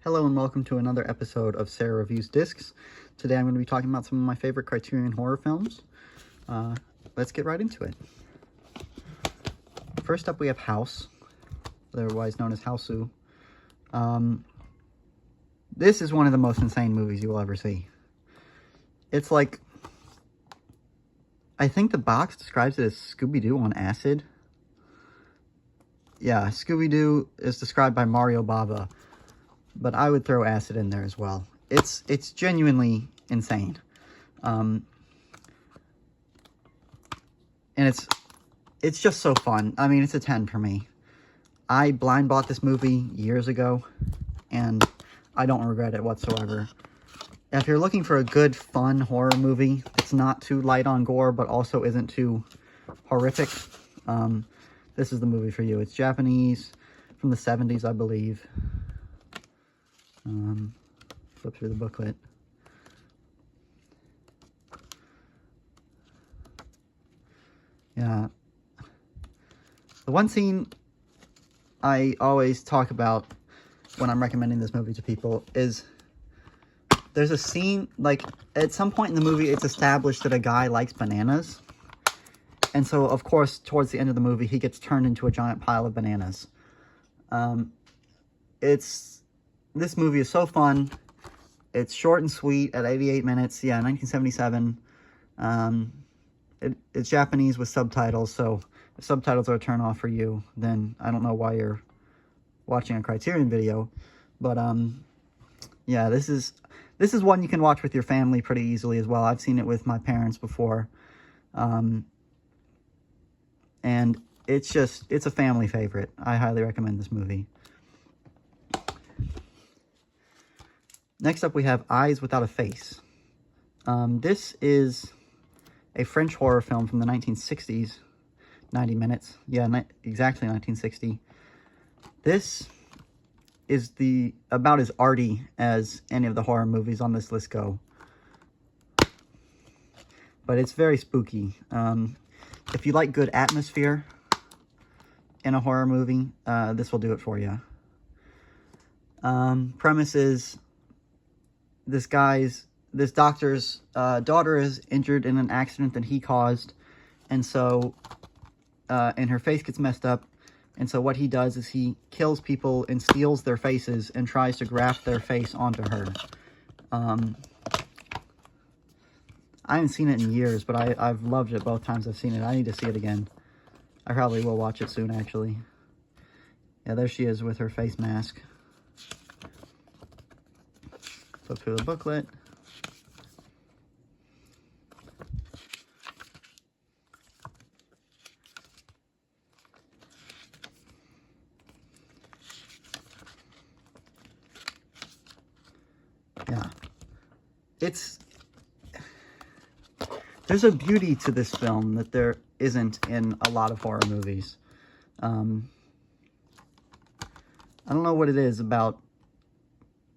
Hello and welcome to another episode of Sera Reviews Discs. Today I'm going to be talking about some of my favorite Criterion horror films. Let's get right into it. First up we have House, otherwise known as Hausu. This is one of the most insane movies you will ever see. It's like, I think the box describes it as Scooby-Doo on acid. Yeah, Scooby-Doo is described by Mario Bava, but I would throw acid in there as well. It's genuinely insane. And it's just so fun. I mean, it's a 10 for me. I blind bought this movie years ago, and I don't regret it whatsoever. If you're looking for a good, fun horror movie that's not too light on gore, but also isn't too horrific, this is the movie for you. It's Japanese, from the 70s, I believe. Flip through the booklet. Yeah. The one scene I always talk about when I'm recommending this movie to people is there's a scene, like, at some point in the movie, it's established that a guy likes bananas. And so, of course, towards the end of the movie, he gets turned into a giant pile of bananas. This movie is so fun. It's short and sweet at 88 minutes. Yeah, 1977. It's Japanese with subtitles, so if subtitles are a turn off for you, then I don't know why you're watching a Criterion video. But, yeah, this is one you can watch with your family pretty easily as well. I've seen it with my parents before. And it's a family favorite. I highly recommend this movie. Next up, we have Eyes Without a Face. This is a French horror film from the 1960s. 90 minutes. Yeah, exactly 1960. This is about as arty as any of the horror movies on this list go. But it's very spooky. If you like good atmosphere in a horror movie, this will do it for you. Premise is this doctor's daughter is injured in an accident that he caused, and so and her face gets messed up, and so what he does is he kills people and steals their faces and tries to graft their face onto her. I haven't seen it in years, but I've loved it both times I've seen it. I need to see it again. I probably will watch it soon, actually. Yeah, there she is with her face mask. Flip through the booklet. Yeah. There's a beauty to this film that there isn't in a lot of horror movies. I don't know what it is about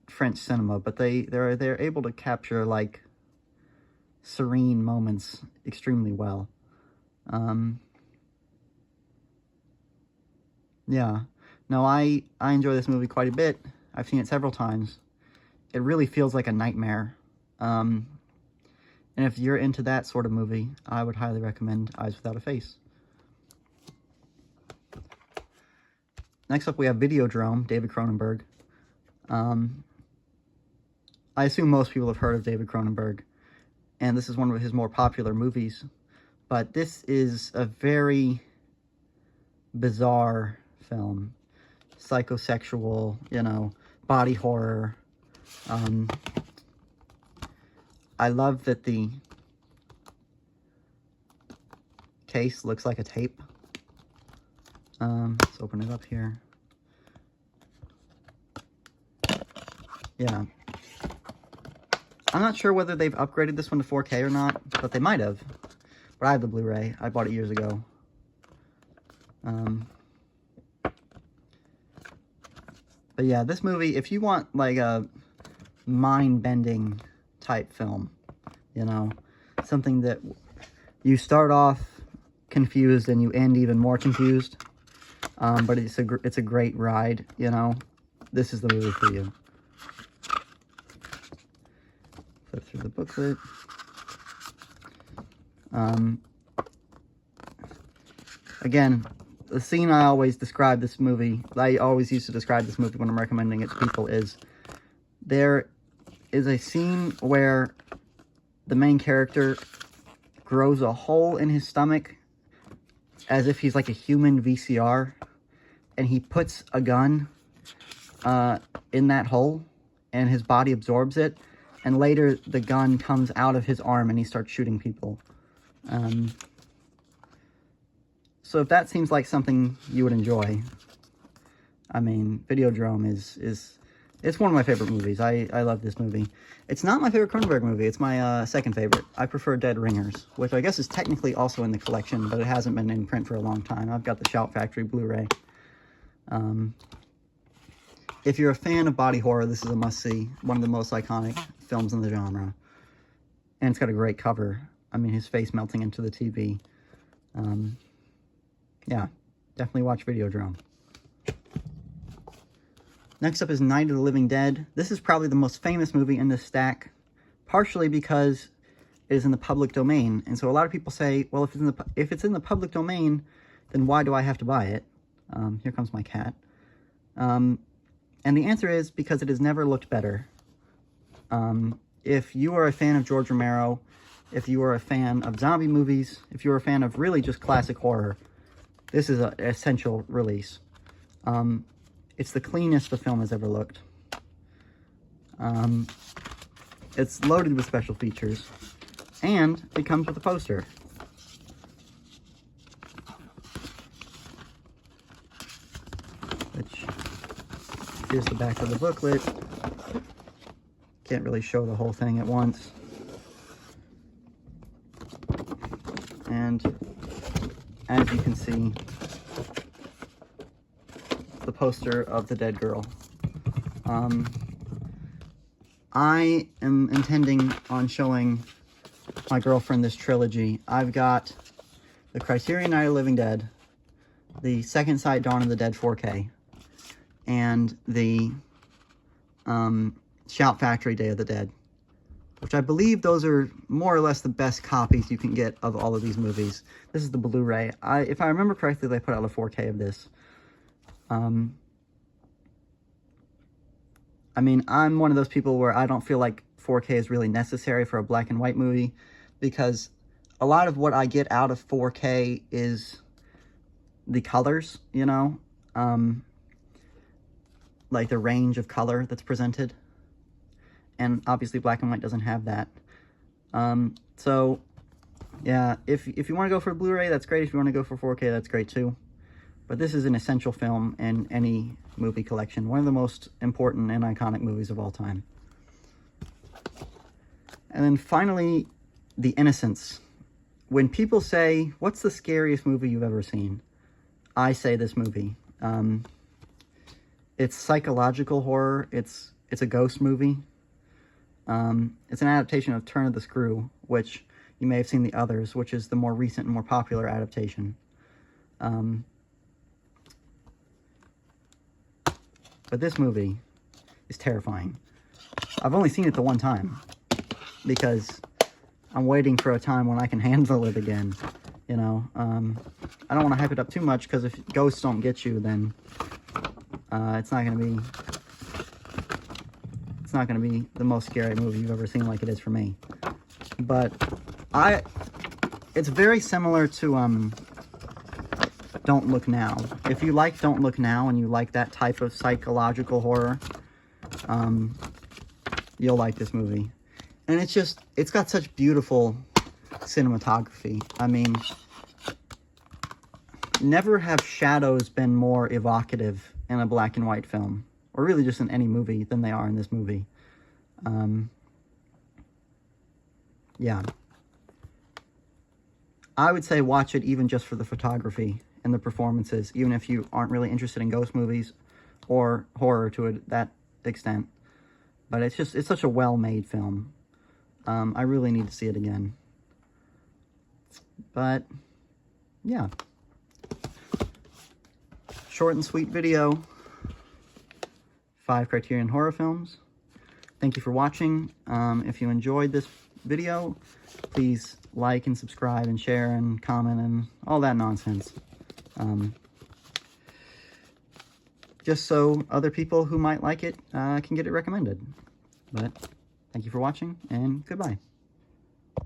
French cinema, but they're able to capture, like, serene moments extremely well. Yeah. No, I enjoy this movie quite a bit. I've seen it several times. It really feels like a nightmare. And if you're into that sort of movie, I would highly recommend Eyes Without a Face. Next up, we have Videodrome, David Cronenberg. I assume most people have heard of David Cronenberg, and this is one of his more popular movies. But this is a very bizarre film. Psychosexual, body horror. I love that the case looks like a tape. Let's open it up here. Yeah. I'm not sure whether they've upgraded this one to 4K or not, but they might have. But I have the Blu-ray. I bought it years ago. But yeah, this movie, if you want, like, a mind-bending type film, something that you start off confused and you end even more confused, but it's a great ride, This is the movie for you. Flip through the booklet. Again, the scene I always describe this movie, I always used to describe this movie when I'm recommending it to people, is there is a scene where the main character grows a hole in his stomach as if he's like a human VCR, and he puts a gun in that hole, and his body absorbs it, and later the gun comes out of his arm and he starts shooting people. So if that seems like something you would enjoy, I mean, Videodrome it's one of my favorite movies. I love this movie. It's not my favorite Cronenberg movie. It's my second favorite. I prefer Dead Ringers, which I guess is technically also in the collection, but it hasn't been in print for a long time. I've got the Shout Factory Blu-ray. If you're a fan of body horror, this is a must-see. One of the most iconic films in the genre. And it's got a great cover. I mean, his face melting into the TV. Yeah, definitely watch Videodrome. Next up is Night of the Living Dead. This is probably the most famous movie in this stack, partially because it is in the public domain. And so a lot of people say, well, if it's in the public domain, then why do I have to buy it? Here comes my cat. And the answer is because it has never looked better. If you are a fan of George Romero, if you are a fan of zombie movies, if you're a fan of really just classic horror, this is an essential release. It's the cleanest the film has ever looked. It's loaded with special features, and it comes with a poster. Which, here's the back of the booklet. Can't really show the whole thing at once. And as you can see, the poster of the dead girl. I am intending on showing my girlfriend this trilogy. I've got the Criterion Night of the Living Dead, the Second Sight Dawn of the Dead 4K, and the Shout Factory Day of the Dead, which I believe those are more or less the best copies you can get of all of these movies. This is the Blu-ray. If I remember correctly, they put out a 4K of this. I mean, I'm one of those people where I don't feel like 4K is really necessary for a black and white movie, because a lot of what I get out of 4K is the colors, you know, like the range of color that's presented. And obviously black and white doesn't have that. So yeah, if you want to go for Blu-ray, that's great. If you want to go for 4K, that's great too. But this is an essential film in any movie collection. One of the most important and iconic movies of all time. And then finally, The Innocents. When people say, what's the scariest movie you've ever seen? I say this movie. It's psychological horror. It's a ghost movie. It's an adaptation of Turn of the Screw, which you may have seen the others, which is the more recent and more popular adaptation. But this movie is terrifying. I've only seen it the one time, because I'm waiting for a time when I can handle it again, you know. I don't want to hype it up too much, because if ghosts don't get you, then it's not going to be the most scary movie you've ever seen like it is for me. But it's very similar to Don't Look Now. If you like Don't Look Now and you like that type of psychological horror, you'll like this movie. And it's got such beautiful cinematography. I mean, never have shadows been more evocative in a black and white film, or really just in any movie, than they are in this movie. Yeah. I would say watch it even just for the photography and the performances, even if you aren't really interested in ghost movies or horror to that extent. But it's such a well-made film. I really need to see it again. But, yeah. Short and sweet video. 5 Criterion horror films. Thank you for watching. If you enjoyed this video, please like and subscribe and share and comment and all that nonsense. Just so other people who might like it can get it recommended. But thank you for watching, and goodbye.